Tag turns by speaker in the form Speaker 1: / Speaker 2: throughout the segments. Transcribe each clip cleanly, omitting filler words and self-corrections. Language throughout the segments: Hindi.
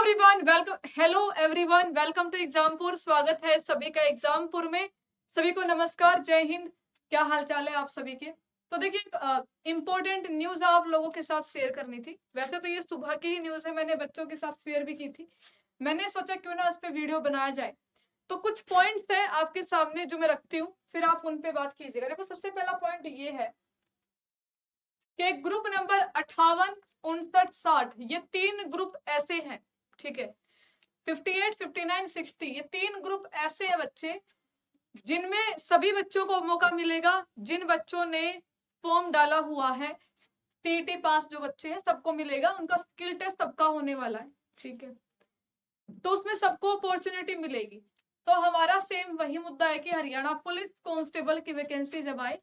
Speaker 1: Hello everyone, welcome to Exampur. स्वागत है सभी का एग्जामपुर में। सभी को नमस्कार, जय हिंद। क्या हाल चाल है आप सभी के? तो देखिए, इम्पोर्टेंट न्यूज आप लोगों के साथ शेयर करनी थी। वैसे तो ये सुबह की ही न्यूज है, मैंने बच्चों के साथ शेयर भी की थी। मैंने सोचा क्यों ना इस पे वीडियो बनाया जाए। तो कुछ पॉइंट्स है आपके सामने जो मैं रखती हूँ, फिर आप उन पे बात कीजिएगा। देखो, सबसे पहला पॉइंट ये है कि ग्रुप नंबर 58, 59, 60, ये तीन ग्रुप ऐसे हैं, ठीक है। 58, 59, 60, ये तीन ग्रुप ऐसे हैं बच्चे जिनमें सभी बच्चों को मौका मिलेगा जिन बच्चों ने फॉर्म डाला हुआ है। टीटी पास जो बच्चे हैं सबको मिलेगा, उनका स्किल टेस्ट सबका होने वाला है, ठीक है। तो उसमें सबको अपॉर्चुनिटी मिलेगी। तो हमारा सेम वही मुद्दा है कि हरियाणा पुलिस कांस्टेबल की वैकेंसी जब आए,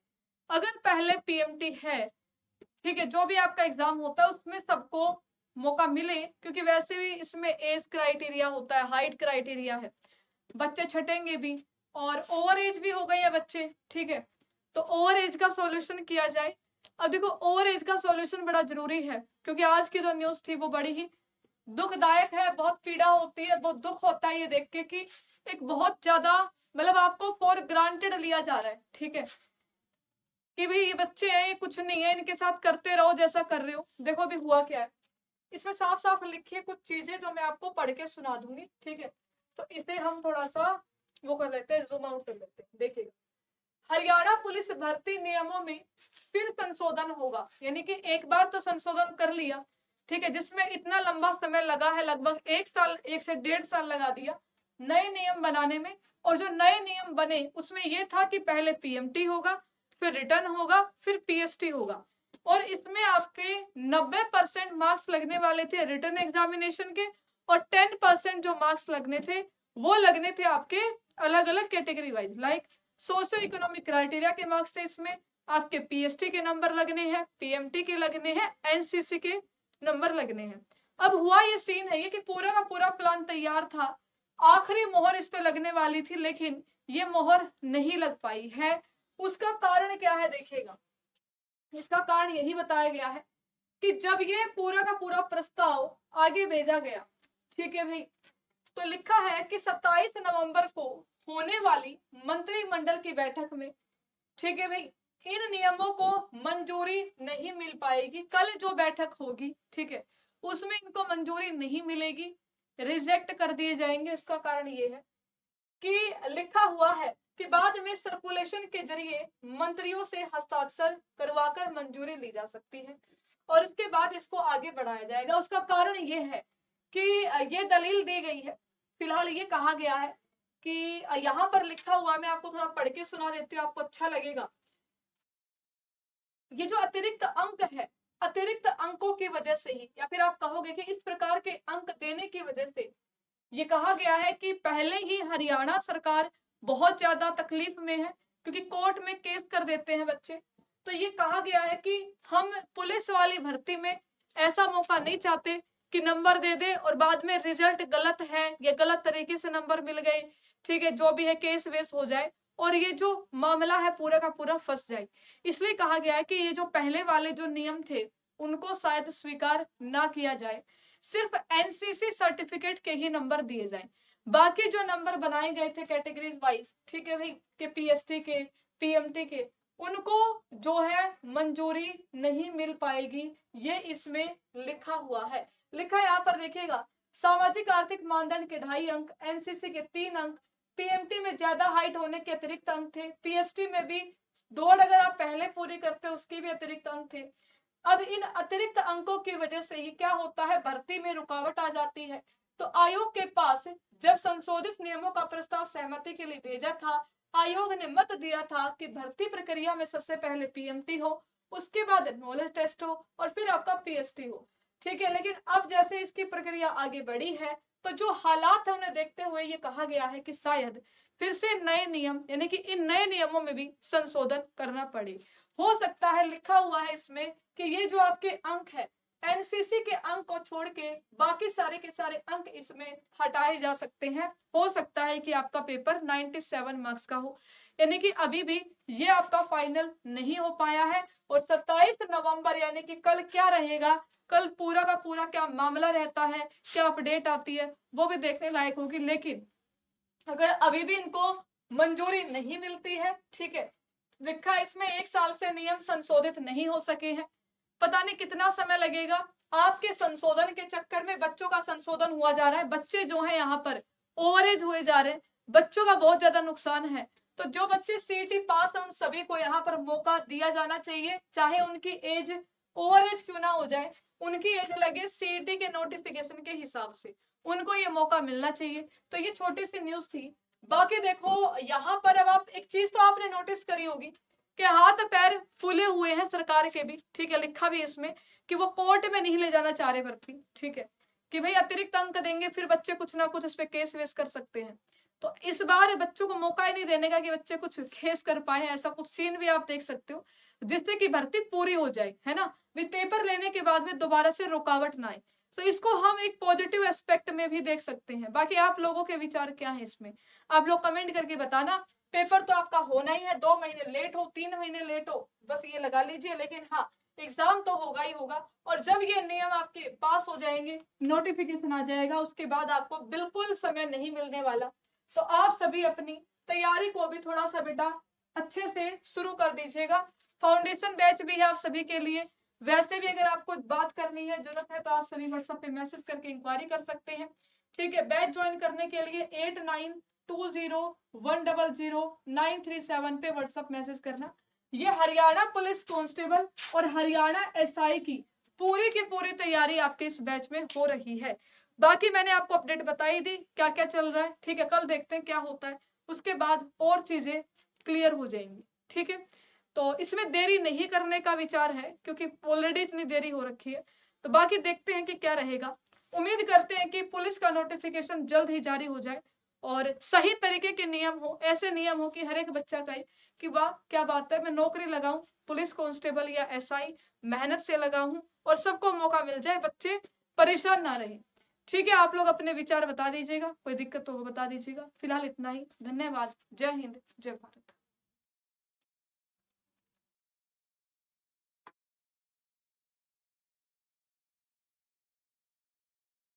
Speaker 1: अगर पहले पीएमटी है, ठीक है, जो भी आपका एग्जाम होता है उसमें सबको मौका मिले, क्योंकि वैसे भी इसमें एज क्राइटेरिया होता है, हाइट क्राइटेरिया है, बच्चे छटेंगे भी और ओवर एज भी हो गए हैं बच्चे, ठीक है। तो ओवर एज का सॉल्यूशन किया जाए। अब देखो, ओवर एज का सॉल्यूशन बड़ा जरूरी है, क्योंकि आज की जो न्यूज थी वो बड़ी ही दुखदायक है। बहुत पीड़ा होती है, बहुत दुख होता है ये देख के कि एक बहुत ज्यादा, मतलब आपको फॉर ग्रांटेड लिया जा रहा है, ठीक है, कि भाई ये बच्चे हैं, ये कुछ नहीं है, इनके साथ करते रहो जैसा कर रहे हो। देखो अभी हुआ क्या है, इसमें साफ साफ लिखी है कुछ चीजें जो मैं आपको पढ़ के सुना दूंगी, ठीक है। तो इसे हम थोड़ा सा वो कर लेते हैं, जूम आउट कर लेते हैं। देखिएगा, हरियाणा पुलिस भर्ती नियमों में फिर संशोधन होगा, यानी कि एक बार तो संशोधन कर लिया, ठीक है, जिसमें इतना लंबा समय लगा है, लगभग 1 साल, 1 से 1.5 साल लगा दिया नए नियम बनाने में। और जो नए नियम बने उसमें यह था कि पहले पीएमटी होगा, फिर रिटर्न होगा, फिर पीएसटी होगा। और इसमें आपके 90% मार्क्स लगने वाले थे रिटर्न एग्जामिनेशन के, और 10% जो मार्क्स लगने थे वो लगने थे आपके अलग अलग category wise, like socio economic criteria के मार्क्स थे इसमें, आपके पीएसटी के नंबर लगने हैं, पीएमटी के लगने हैं, एनसीसी के नंबर लगने हैं। अब हुआ ये सीन है, ये कि पूरा का पूरा प्लान तैयार था, आखिरी मोहर इस पे लगने वाली थी, लेकिन ये मोहर नहीं लग पाई है। उसका कारण क्या है देखिएगा, इसका कारण यही बताया गया है कि जब ये पूरा का पूरा प्रस्ताव आगे भेजा गया, ठीक है भाई, तो लिखा है कि 27 नवंबर को होने वाली मंत्रिमंडल की बैठक में, ठीक है भाई, इन नियमों को मंजूरी नहीं मिल पाएगी। कल जो बैठक होगी, ठीक है, उसमें इनको मंजूरी नहीं मिलेगी, रिजेक्ट कर दिए जाएंगे। इसका कारण ये है कि लिखा हुआ है कि बाद में सर्कुलेशन के जरिए मंत्रियों से हस्ताक्षर करवाकर मंजूरी ली जा सकती है और उसके बाद इसको आगे बढ़ाया जाएगा। उसका कारण ये है कि ये दलील दी गई है, फिलहाल ये कहा गया है कि यहाँ पर लिखा हुआ, मैं आपको थोड़ा पढ़ के सुना देती हूँ, आपको अच्छा लगेगा। ये जो अतिरिक्त अंक है, अतिरिक्त अंकों की वजह से ही, या फिर आप कहोगे कि इस प्रकार के अंक देने की वजह से ये कहा गया है कि पहले ही हरियाणा सरकार बहुत ज्यादा तकलीफ में है, क्योंकि कोर्ट में केस कर देते हैं बच्चे। तो ये कहा गया है कि हम पुलिस वाली भर्ती में ऐसा मौका नहीं चाहते कि नंबर दे दे और बाद में रिजल्ट गलत है या गलत तरीके से नंबर मिल गए, ठीक है, जो भी है केस वेस हो जाए और ये जो मामला है पूरा का पूरा फंस जाए। इसलिए कहा गया है कि ये जो पहले वाले जो नियम थे उनको शायद स्वीकार ना किया जाए, सिर्फ एनसीसी सर्टिफिकेट के ही नंबर दिए जाएं। बाकी जो नंबर बनाए गए थे कैटेगरीज वाइज, ठीक है भाई, के पीएसटी के, पीएमटी के, उनको जो है मंजूरी नहीं मिल पाएगी, ये इसमें लिखा हुआ है। लिखा यहाँ पर देखिएगा, सामाजिक आर्थिक मानदंड के 2.5 अंक, एनसीसी के 3 अंक, पीएमटी में ज्यादा हाइट होने के अतिरिक्त अंक थे, पीएसटी में भी दौड़ अगर आप पहले पूरी करते उसके भी अतिरिक्त अंक थे। अब इन अतिरिक्त अंकों की वजह से ही क्या होता है, भर्ती में रुकावट आ जाती है। तो आयोग के पास जब संशोधित नियमों का प्रस्ताव सहमति के लिए भेजा था, आयोग ने मत दिया था कि भर्ती प्रक्रिया में सबसे पहले पीएमटी हो, उसके बाद नॉलेज टेस्ट हो और फिर आपका पीएसटी हो, ठीक है। लेकिन अब जैसे इसकी प्रक्रिया आगे बढ़ी है, तो जो हालात है उन्हें देखते हुए ये कहा गया है कि शायद फिर से नए नियम, यानी कि इन नए नियमों में भी संशोधन करना पड़े। हो सकता है, लिखा हुआ है इसमें कि ये जो आपके अंक है एनसीसी के अंक को छोड़ के बाकी सारे के सारे अंक इसमें हटाए जा सकते हैं। हो सकता है कि आपका पेपर 97 मार्क्स का हो, यानी कि अभी भी ये आपका फाइनल नहीं हो पाया है। और 27 नवंबर यानी कि कल क्या रहेगा, कल पूरा का पूरा क्या मामला रहता है, क्या अपडेट आती है, वो भी देखने लायक होगी। लेकिन अगर अभी भी इनको मंजूरी नहीं मिलती है, ठीक है, लिखा इसमें 1 साल से नियम संशोधित नहीं हो सके हैं, पता नहीं कितना समय लगेगा। आपके संशोधन के चक्कर में बच्चों का संशोधन हुआ जा रहा है, बच्चे जो है यहाँ पर ओवरेज हुए जा रहे हैं, बच्चों का बहुत ज्यादा नुकसान है। तो जो बच्चे सीईटी पास है उन सभी को यहाँ पर मौका दिया जाना चाहिए, चाहे उनकी एज ओवरेज क्यों ना हो जाए, उनकी एज लगे सीईटी के नोटिफिकेशन के हिसाब से, उनको ये मौका मिलना चाहिए। तो ये छोटी सी न्यूज थी। बाकी देखो यहाँ पर अब आप एक चीज तो आपने नोटिस करी होगी कि हाथ पैर फूले हुए हैं सरकार के भी, ठीक है, लिखा भी इसमें कि वो कोर्ट में नहीं ले जाना चाह रहे भर्ती, ठीक है, कि भाई अतिरिक्त अंक देंगे फिर बच्चे कुछ ना कुछ इस पे केस वेस कर सकते हैं। तो इस बार बच्चों को मौका ही नहीं देने का कि बच्चे कुछ केस कर पाए, ऐसा कुछ सीन भी आप देख सकते हो जिससे कि भर्ती पूरी हो जाए, है ना, भी पेपर लेने के बाद में दोबारा से रुकावट ना आए। तो इसको हम एक पॉजिटिव एस्पेक्ट में भी देख सकते हैं। बाकी आप लोगों के विचार क्या है इसमें, आप लोग कमेंट करके बताना। पेपर तो आपका होना ही है, 2 महीने लेट हो 3 महीने लेट हो बस ये लगा लीजिए, लेकिन हाँ एग्जाम तो होगा ही होगा। और जब ये नियम आपके पास हो जाएंगे, नोटिफिकेशन आ जाएगा, उसके बाद आपको बिल्कुल समय नहीं मिलने वाला। तो आप सभी अपनी तैयारी को भी थोड़ा सा बेटा अच्छे से शुरू कर दीजिएगा। फाउंडेशन बैच भी है आप सभी के लिए। वैसे भी अगर आपको बात करनी है, जरूरत है, तो आप सभी व्हाट्सएप पे मैसेज करके इंक्वायरी कर सकते हैं, ठीक है। बैच ज्वाइन करने के लिए 8920100937 पे व्हाट्सएप मैसेज करना। ये हरियाणा पुलिस कांस्टेबल और हरियाणा एसआई की पूरी तैयारी आपके इस बैच में हो रही है। बाकी मैंने आपको अपडेट बताई दी क्या क्या चल रहा है, ठीक है। कल देखते हैं क्या होता है, उसके बाद और चीजें क्लियर हो जाएंगी, ठीक है। तो इसमें देरी नहीं करने का विचार है क्योंकि ऑलरेडी इतनी देरी हो रखी है। तो बाकी देखते हैं कि क्या रहेगा। उम्मीद करते हैं कि पुलिस का नोटिफिकेशन जल्द ही जारी हो जाए और सही तरीके के नियम हो, ऐसे नियम हो कि हर एक बच्चा कहे कि वाह क्या बात है, मैं नौकरी लगाऊं पुलिस कांस्टेबल या एसआई, मेहनत से लगाऊं और सबको मौका मिल जाए, बच्चे परेशान ना रहे, ठीक है। आप लोग अपने विचार बता दीजिएगा, कोई दिक्कत तो वो बता दीजिएगा। फिलहाल इतना ही, धन्यवाद, जय हिंद, जय भारत।